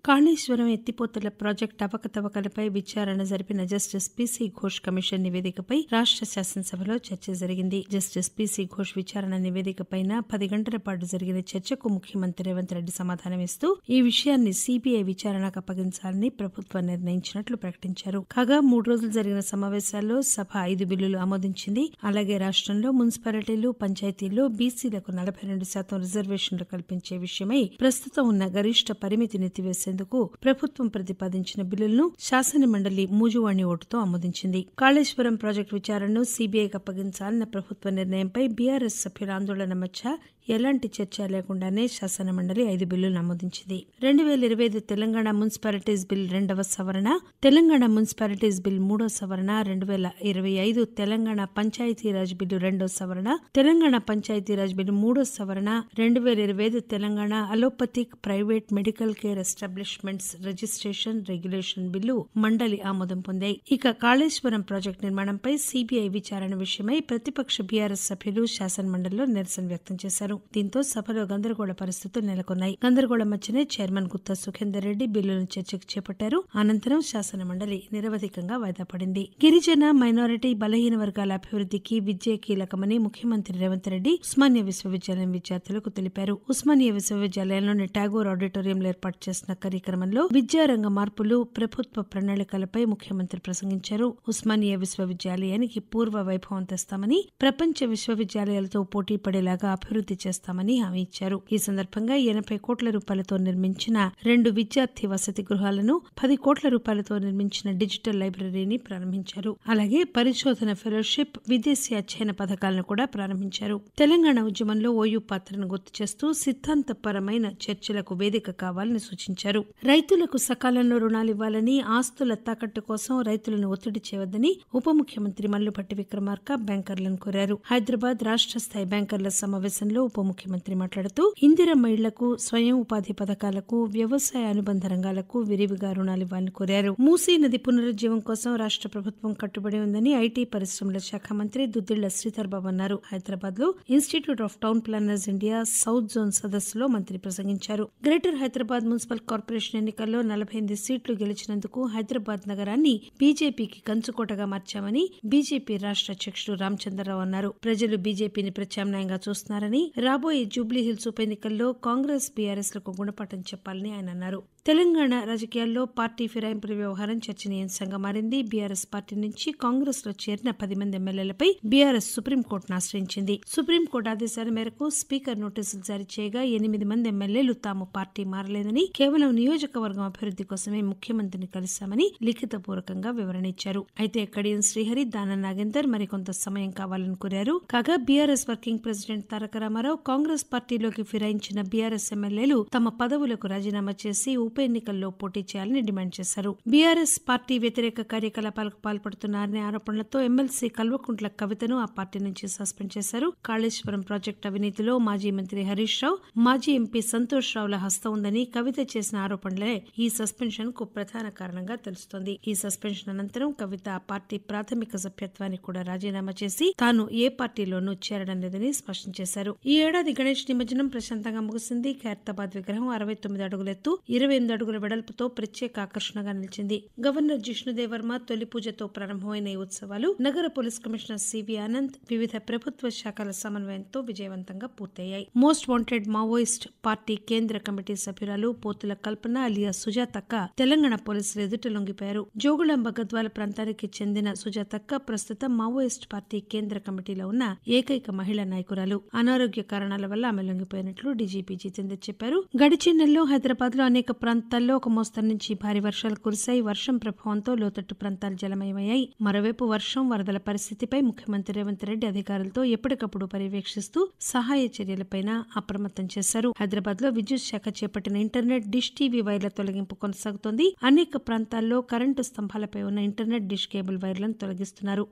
కాళేశ్వరం ఎత్తిపోతల ప్రాజెక్టు అవకతవకలపై విచారణ జరిపిన జస్టిస్ పీసీ ఘోష్ కమిషన్ నివేదికపై రాష్ట శాసనసభలో చర్చ జరిగింది. జస్టిస్ పీసీ ఘోష్ విచారణ నివేదికపైన 10 గంటల పాటు జరిగిన చర్చకు ముఖ్యమంత్రి రేవంత్ రెడ్డి సమాధానమిస్తూ ఈ విషయాన్ని సీబీఐ విచారణకు అప్పగించాలని ప్రభుత్వం నిర్ణయించినట్లు ప్రకటించారు. కాగా 3 రోజులు జరిగిన సమావేశాల్లో సభ 5 బిల్లులు ఆమోదించింది. అలాగే రాష్టంలో మున్సిపాలిటీలు, పంచాయతీల్లో బీసీలకు 42% రిజర్వేషన్లు కల్పించే విషయమై ప్రస్తుతం ఉన్న గరిష్ట పరిమితిని ఎత్తివేసేందుకు ప్రభుత్వం ప్రతిపాదించిన బిల్లులను శాసనమండలి మూజువాణి ఓటుతో ఆమోదించింది. కాళేశ్వరం ప్రాజెక్టు విచారణను సీబీఐకి అప్పగించాలన్న ప్రభుత్వ నిర్ణయంపై బీఆర్ఎస్ సభ్యుల ఆందోళన మధ్య ఎలాంటి చర్చ లేకుండానే శాసనమండలి 5 బిల్లులను ఆమోదించింది. 2025 తెలంగాణ మున్సిపాలిటీస్ బిల్ 2వ సవరణ, తెలంగాణ మున్సిపాలిటీస్ బిల్ 3వ సవరణ, 2025 తెలంగాణ పంచాయతీరాజ్ బిల్లు 2వ సవరణ, తెలంగాణ పంచాయతీరాజ్ బిల్లు 3వ సవరణ, 2025 Telangana allopathic private medical care establishments registration regulation bill మండలి ఆమోదం పొందాయి. ఇక కాళేశ్వరం ప్రాజెక్టు నిర్మాణంపై సీబీఐ విచారణ విషయమై ప్రతిపక్ష బీఆర్ఎస్ సభ్యులు శాసనమండలిలో నిరసన వ్యక్తం చేశారు. దీంతో సభలో గందరగోళ పరిస్థితులు నెలకొన్నాయి. గందరగోళం మధ్యనే చైర్మన్ గుత్తా సుఖేందర్ రెడ్డి బిల్లులను చర్చకు చేపట్టారు. అనంతరం శాసనమండలి నిరవధికంగా వాయిదా పడింది. గిరిజన, మైనారిటీ, బలహీన వర్గాల అభివృద్ధికి విద్యే కీలకమని ముఖ్యమంత్రి రేవంత్ రెడ్డి ఉస్మానియా విశ్వవిద్యాలయం విద్యార్థులకు తెలిపారు. ఉస్మానియా విశ్వవిద్యాలయంలోని ఠాగూర్ ఆడిటోరియంలో ఏర్పాటు చేసిన కార్యక్రమంలో విద్యారంగ మార్పులు, ప్రభుత్వ ప్రణాళికలపై ముఖ్యమంత్రి ప్రసంగించారు. ఉస్మానియా విశ్వవిద్యాలయానికి పూర్వ వైభవం తెస్తామని, ప్రపంచ విశ్వవిద్యాలయాలతో పోటీ పడేలాగా అభివృద్ధి చేస్తామని హామీ ఇచ్చారు. ఈ సందర్భంగా 80 కోట్ల రూపాయలతో నిర్మించిన 2 విద్యార్థి వసతి గృహాలను, 10 కోట్ల రూపాయలతో నిర్మించిన డిజిటల్ లైబ్రరీని ప్రారంభించారు. అలాగే పరిశోధన ఫెలోషిప్, విదేశీ అధ్యయన పథకాలను కూడా ప్రారంభించారు. తెలంగాణ ఉద్యమంలో ఓయూ పాత్రను గుర్తు చేస్తూ సిద్ధాంతపరమైన చర్చలకు వేదిక కావాలని సూచించారు. రైతులకు సకాలంలో రుణాలివ్వాలని, ఆస్తుల తాకట్టు కోసం రైతులను ఒత్తిడి చేయవద్దని ఉప ముఖ్యమంత్రి మల్లుభట్టి విక్రమార్క బ్యాంకర్లను కోరారు. హైదరాబాద్ రాష్ట్ర స్థాయి బ్యాంకర్ల సమావేశంలో ఉప ముఖ్యమంత్రి మాట్లాడుతూ ఇందిరమ్మ ఇళ్లకు, స్వయం ఉపాధి పథకాలకు, వ్యవసాయ అనుబంధ రంగాలకు విరివిగా రుణాలివ్వాలని కోరారు. మూసీ నది పునరుజ్జీవం కోసం రాష్ట్ర ప్రభుత్వం కట్టుబడి ఉందని ఐటీ పరిశ్రమల శాఖ మంత్రి దుద్దిళ్ల శ్రీధర్ బాబు అన్నారు. హైదరాబాద్ లో institute of town planners India south zone సదస్సులో మంత్రి ప్రసంగించారు. గ్రేటర్ హైదరాబాద్ మున్సిపల్ కార్పొరేషన్ ఎన్నికల్లో 48 సీట్లు గెలిచినందుకు హైదరాబాద్ నగరాన్ని బీజేపీకి కంచుకోటగా మార్చామని బీజేపీ రాష్ట్ర అధ్యక్షుడు రామచంద్రరావు అన్నారు. ప్రజలు బీజేపీని ప్రత్యామ్నాయంగా చూస్తున్నారని, రాబోయే జూబ్లీహిల్స్ ఉప ఎన్నికల్లో కాంగ్రెస్, బీఆర్ఎస్ లకు గుణపాఠం చెప్పాలని ఆయన అన్నారు. తెలంగాణ రాజకీయాల్లో పార్టీ ఫిరాయింపుల వ్యవహారం చర్చనీయాంశంగా మారింది. బీఆర్ఎస్ పార్టీ నుంచి కాంగ్రెస్ లో చేరిన 10 మంది ఎమ్మెల్యేలపై బీఆర్ఎస్ సుప్రీంకోర్టును ఆశ్రయించింది. సుప్రీంకోర్టు ఆదేశాల మేరకు స్పీకర్ నోటీసులు జారీ చేయగా 8 మంది ఎమ్మెల్యేలు తాము పార్టీ మారలేదని, కేవలం నియోజకవర్గం అభివృద్ధి కోసమే ముఖ్యమంత్రిని కలిశామని లిఖితపూర్వకంగా వివరణ ఇచ్చారు. అయితే కడియం శ్రీహరి, దానం నాగేందర్ మరికొంత సమయం కావాలని కోరారు. కాగా బీఆర్ఎస్ వర్కింగ్ ప్రెసిడెంట్ తారక రామారావు, కాంగ్రెస్ పార్టీలోకి ఫిరాయించిన బీఆర్ఎస్ ఎమ్మెల్యేలు తమ పదవులకు రాజీనామా చేసి ఉప ఎన్నికల్లో పోటీ చేయాలని డిమాండ్ చేశారు. బీఆర్ఎస్ పార్టీ వ్యతిరేక కార్యకలాపాలకు పాల్పడుతున్నారనే ఆరోపణలతో ఎమ్మెల్సీ కల్వకుంట్ల కవితను ఆ పార్టీ నుంచి సస్పెండ్ చేశారు. కాళేశ్వరం ప్రాజెక్టు అవినీతిలో మాజీ మంత్రి హరీష్ రావు, మాజీ ఎంపీ సంతోష్ రావుల హస్తం ఉందని కవిత చేసిన ఆరోపణలే ఈ సస్పెన్షన్ కు ప్రధాన కారణంగా తెలుస్తోంది. ఈ సస్పెన్షన్ అనంతరం కవిత ఆ పార్టీ ప్రాథమిక సభ్యత్వానికి కూడా రాజీనామా చేసి తాను ఏ పార్టీలోనూ చేరడం లేదని స్పష్టం చేశారు. ఈ ఏడాది గణేష్ నిమజ్జనం ప్రశాంతంగా ముగిసింది. ఖైరతాబాద్ విగ్రహం 69 అడుగుల ఎత్తు, 28 అడుగుల వెడల్పుతో ప్రత్యేక ఆకర్షణగా నిలిచింది. గవర్నర్ జిష్ణుదేవ్ వర్మ తొలి పూజతో ప్రారంభమైన ఈ ఉత్సవాలు నగర పోలీస్ కమిషనర్ సివి ఆనంద్, వివిధ ప్రభుత్వ శాఖల సమన్వయంతో విజయవంతంగా పూర్తయ్యాయి. మోస్ట్ వాంటెడ్ మావోయిస్ట్ పార్టీ కేంద్ర కమిటీ సభ్యురాలు పోతుల కల్పన అలియా సుజాతక్క తెలంగాణ పోలీసులు ఎదుట లొంగిపోయారు. జోగులాంబ గద్వాల ప్రాంతానికి చెందిన సుజాతక్క ప్రస్తుతం మావోయిస్ట్ పార్టీ కేంద్ర కమిటీలో ఉన్న ఏకైక మహిళా నాయకురాలు. అనారోగ్య కారణాల వల్ల ఆమె లొంగిపోయినట్లు డీజీపీ జితేందర్ చెప్పారు. గడిచిన నెలలో హైదరాబాద్ లో అనేక ప్రాంతాల్లో ఒక మోస్తరు నుంచి భారీ వర్షాలు కురిశాయి. వర్షం ప్రభావంతో లోతట్టు ప్రాంతాలు జలమయమయ్యాయి. మరోవైపు వర్షం, వరదల పరిస్థితిపై ముఖ్యమంత్రి రేవంత్ రెడ్డి అధికారులతో ఎప్పటికప్పుడు పర్యవేక్షిస్తూ సహాయ చర్యలపై అప్రమత్తం చేశారు. హైదరాబాద్ లో విద్యుత్ శాఖ చేపట్టిన ఇంటర్నెట్, డిష్ టీవీ వైర్ల తొలగింపు కొనసాగుతోంది. అనేక ప్రాంతాల్లో కరెంటు స్తంభాలపై ఉన్న ఇంటర్నెట్, డిష్ కేబుల్ వైర్లను తొలగిస్తున్నారు.